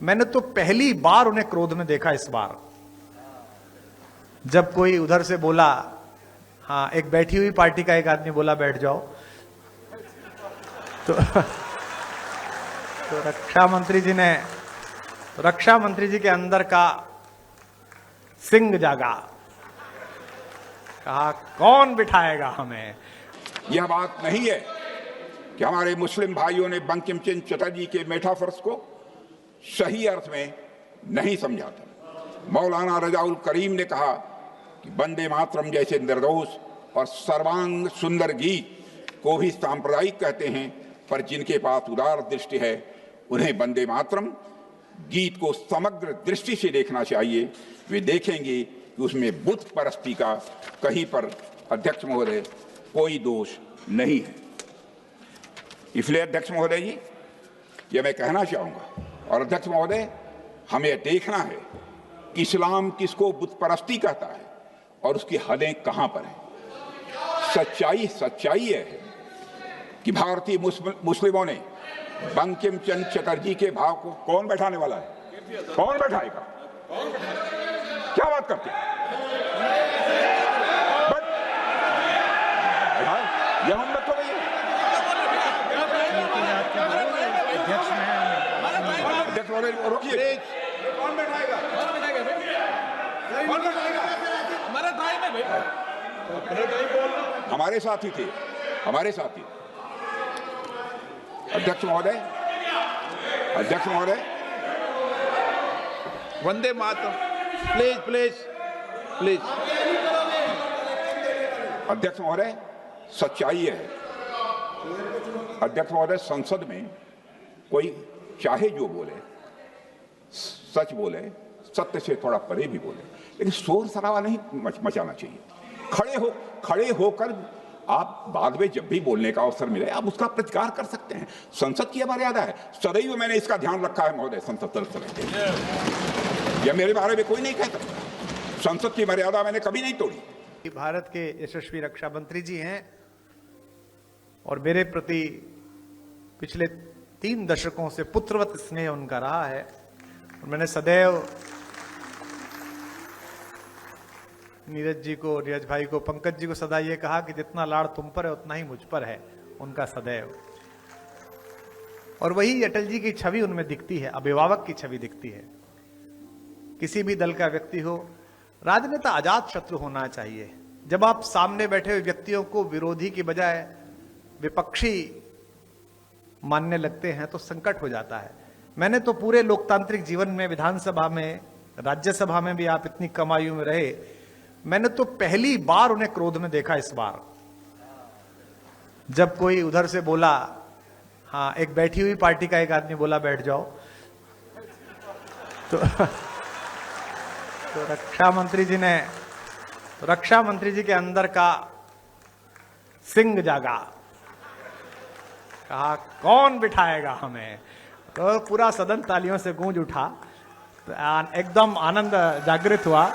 मैंने तो पहली बार उन्हें क्रोध में देखा इस बार, जब कोई उधर से बोला, हाँ, एक बैठी हुई पार्टी का एक आदमी बोला बैठ जाओ, तो रक्षा मंत्री जी के अंदर का सिंह जागा, कहा कौन बिठाएगा हमें। यह बात नहीं है कि हमारे मुस्लिम भाइयों ने बंकिम चंद्र चटर्जी के मेटाफर्स को सही अर्थ में नहीं समझा था। मौलाना रजाउल करीम ने कहा कि वंदे मातरम जैसे निर्दोष और सर्वांग सुंदर गीत को भी सांप्रदायिक कहते हैं, पर जिनके पास उदार दृष्टि है उन्हें वंदे मातरम गीत को समग्र दृष्टि से देखना चाहिए। वे देखेंगे कि उसमें बुत परस्ती का कहीं पर, अध्यक्ष महोदय, कोई दोष नहीं है। इसलिए अध्यक्ष महोदय जी, ये मैं कहना चाहूंगा, और अध्यक्ष महोदय, हमें देखना है कि इस्लाम किसको बुत परस्ती कहता है और उसकी हदें कहां पर हैं। सच्चाई है कि भारतीय मुस्लिमों ने बंकिम चंद्र चटर्जी के भाव को, कौन बैठाने वाला है? कौन बैठाएगा? क्या बात करते हैं? यह हिम्मत हो गई है। अध्यक्ष महोदय रोकिए। कौन बैठाएगा? हमारे साथी थे, हमारे साथी। अध्यक्ष महोदय, वंदे मातरम, प्लीज। अध्यक्ष महोदय, सच्चाई है। अध्यक्ष महोदय, संसद में कोई चाहे जो बोले, सच बोले, सत्य से थोड़ा परे भी बोले, लेकिन शोर शराबा नहीं मचाना चाहिए। खड़े होकर आप बाद में जब भी बोलने का अवसर मिले आप उसका प्रतिकार कर सकते हैं। संसद की मर्यादा है, सदैव मैंने इसका ध्यान रखा है महोदय। संसद तरफ से यह मेरे बारे में कोई नहीं कहता, संसद की मर्यादा मैंने कभी नहीं तोड़ी। भारत के यशस्वी रक्षा मंत्री जी हैं और मेरे प्रति पिछले 3 दशकों से पुत्रवत स्नेह उनका रहा है, और मैंने सदैव नीरज भाई को, पंकज जी को सदा ये कहा कि जितना लाड़ तुम पर है उतना ही मुझ पर है उनका सदैव। और वही अटल जी की छवि उनमें दिखती है, अभिभावक की छवि दिखती है। किसी भी दल का व्यक्ति हो, राजनेता अजात शत्रु होना चाहिए। जब आप सामने बैठे हुए व्यक्तियों को विरोधी की बजाय विपक्षी मानने लगते हैं तो संकट हो जाता है। मैंने तो पूरे लोकतांत्रिक जीवन में, विधानसभा में, राज्यसभा में भी आप इतनी कम आयु में रहे, मैंने तो पहली बार उन्हें क्रोध में देखा इस बार, जब कोई उधर से बोला, हाँ, एक बैठी हुई पार्टी का एक आदमी बोला बैठ जाओ, तो रक्षा मंत्री जी के अंदर का सिंह जागा, कहा कौन बिठाएगा हमें। तो पूरा सदन तालियों से गूंज उठा, एकदम आनंद जागृत हुआ।